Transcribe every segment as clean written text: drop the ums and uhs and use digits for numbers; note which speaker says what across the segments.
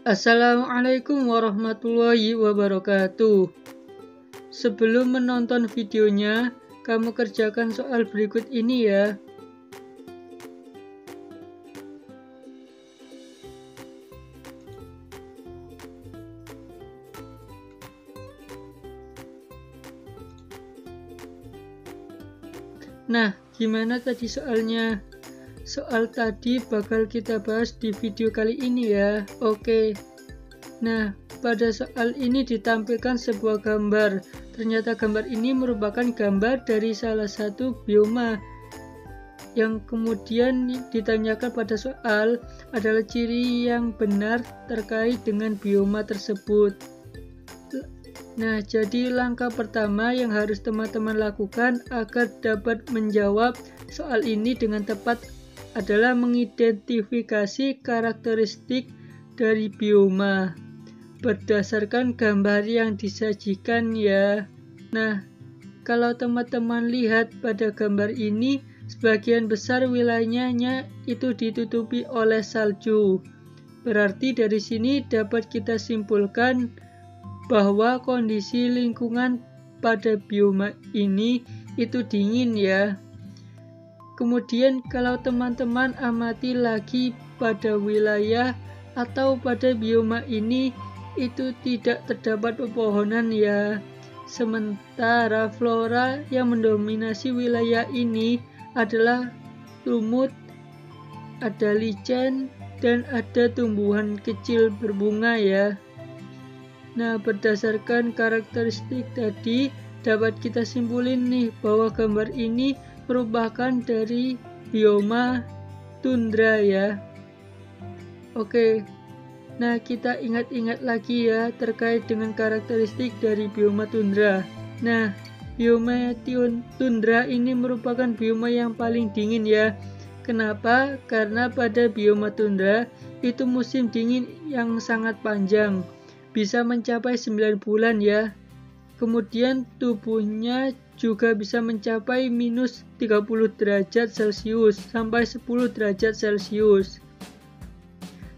Speaker 1: Assalamualaikum warahmatullahi wabarakatuh. Sebelum menonton videonya, kamu kerjakan soal berikut ini ya. Nah, gimana tadi soalnya? Soal tadi bakal kita bahas di video kali ini ya. Oke. Nah, pada soal ini ditampilkan sebuah gambar. Ternyata gambar ini merupakan gambar dari salah satu bioma. Yang kemudian ditanyakan pada soal adalah ciri yang benar terkait dengan bioma tersebut. Nah, jadi langkah pertama yang harus teman-teman lakukan agar dapat menjawab soal ini dengan tepat adalah mengidentifikasi karakteristik dari bioma berdasarkan gambar yang disajikan ya. Nah, kalau teman-teman lihat pada gambar ini, sebagian besar wilayahnya itu ditutupi oleh salju. Berarti dari sini dapat kita simpulkan bahwa kondisi lingkungan pada bioma ini itu dingin ya. Kemudian kalau teman-teman amati lagi pada wilayah atau pada bioma ini itu tidak terdapat pepohonan ya. Sementara flora yang mendominasi wilayah ini adalah lumut, ada lichen, dan ada tumbuhan kecil berbunga ya. Nah, berdasarkan karakteristik tadi dapat kita simpulin nih bahwa gambar ini merupakan dari bioma tundra ya. Oke. Nah, kita ingat-ingat lagi ya terkait dengan karakteristik dari bioma tundra. Nah, bioma tundra ini merupakan bioma yang paling dingin ya. Kenapa? Karena pada bioma tundra itu musim dingin yang sangat panjang, bisa mencapai 9 bulan ya. Kemudian tubuhnya juga bisa mencapai minus 30 derajat Celcius sampai 10 derajat Celcius.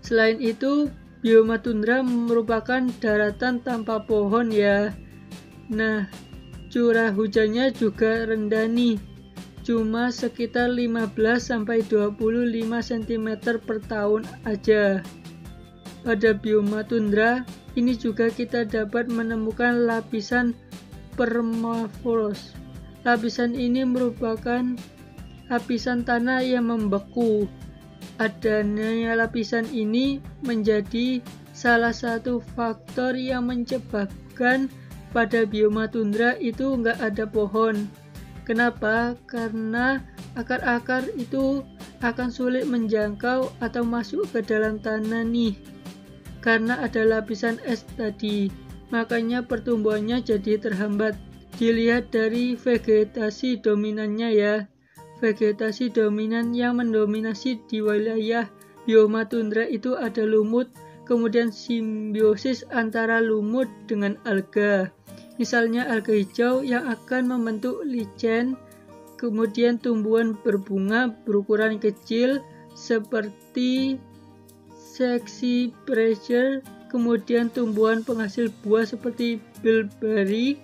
Speaker 1: Selain itu, bioma tundra merupakan daratan tanpa pohon ya. Nah, curah hujannya juga rendah nih, cuma sekitar 15 sampai 25 cm per tahun aja. Pada bioma tundra ini juga kita dapat menemukan lapisan permafrost. Lapisan ini merupakan lapisan tanah yang membeku. Adanya lapisan ini menjadi salah satu faktor yang menyebabkan pada bioma tundra itu nggak ada pohon. Kenapa? Karena akar-akar itu akan sulit menjangkau atau masuk ke dalam tanah nih. Karena ada lapisan es tadi, makanya pertumbuhannya jadi terhambat. Dilihat dari vegetasi dominannya ya. Vegetasi dominan yang mendominasi di wilayah bioma tundra itu ada lumut, kemudian simbiosis antara lumut dengan alga. Misalnya alga hijau yang akan membentuk lichen, kemudian tumbuhan berbunga berukuran kecil seperti Saxifraga pressure, kemudian tumbuhan penghasil buah seperti bilberry.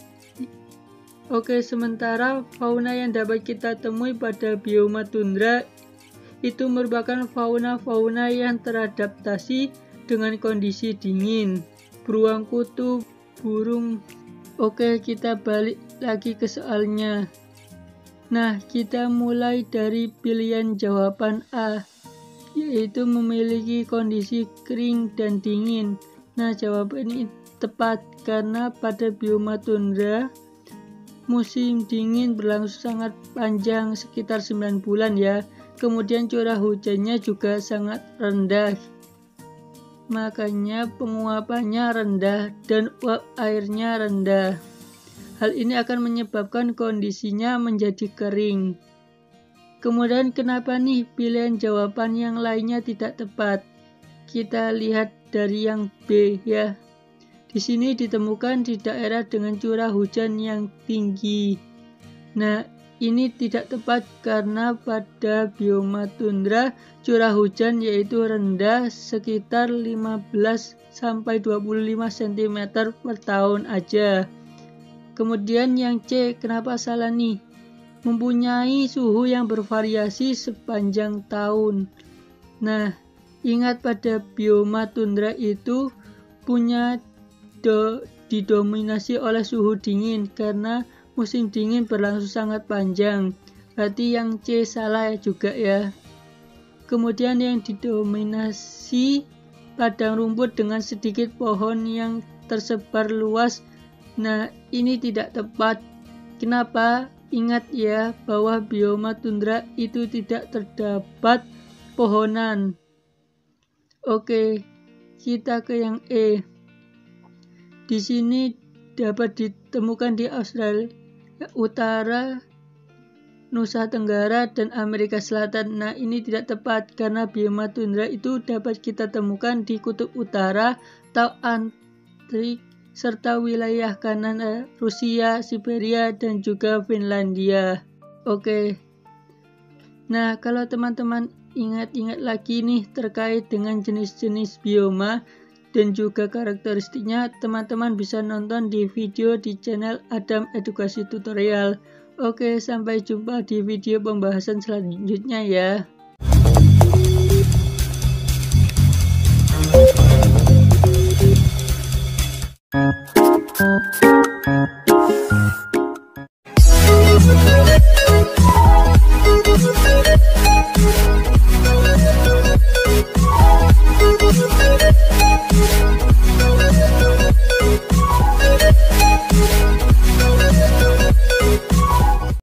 Speaker 1: Oke, sementara fauna yang dapat kita temui pada bioma tundra itu merupakan fauna-fauna yang teradaptasi dengan kondisi dingin. Beruang kutub, burung. Oke, kita balik lagi ke soalnya. Nah, kita mulai dari pilihan jawaban A, yaitu memiliki kondisi kering dan dingin. Nah, jawaban ini tepat karena pada bioma tundra musim dingin berlangsung sangat panjang, sekitar 9 bulan ya. Kemudian curah hujannya juga sangat rendah, makanya penguapannya rendah dan uap airnya rendah. Hal ini akan menyebabkan kondisinya menjadi kering. Kemudian kenapa nih pilihan jawaban yang lainnya tidak tepat? Kita lihat dari yang B ya. Di sini ditemukan di daerah dengan curah hujan yang tinggi. Nah, ini tidak tepat karena pada bioma tundra curah hujan yaitu rendah sekitar 15-25 cm per tahun aja. Kemudian yang C, kenapa salah nih? Mempunyai suhu yang bervariasi sepanjang tahun. Nah, ingat pada bioma tundra itu punya didominasi oleh suhu dingin karena musim dingin berlangsung sangat panjang. Berarti yang C salah juga ya. Kemudian yang didominasi padang rumput dengan sedikit pohon yang tersebar luas. Nah, ini tidak tepat. Kenapa? Ingat ya bahwa bioma tundra itu tidak terdapat pohonan. Oke, kita ke yang E. Di sini dapat ditemukan di Australia Utara, Nusa Tenggara, dan Amerika Selatan. Nah, ini tidak tepat karena bioma tundra itu dapat kita temukan di Kutub Utara atau Arktik serta wilayah kanan Rusia, Siberia, dan juga Finlandia. Oke. Nah, kalau teman-teman ingat-ingat lagi nih terkait dengan jenis-jenis bioma dan juga karakteristiknya, teman-teman bisa nonton di video di channel Adam Edukasi Tutorial. Oke, sampai jumpa di video pembahasan selanjutnya ya.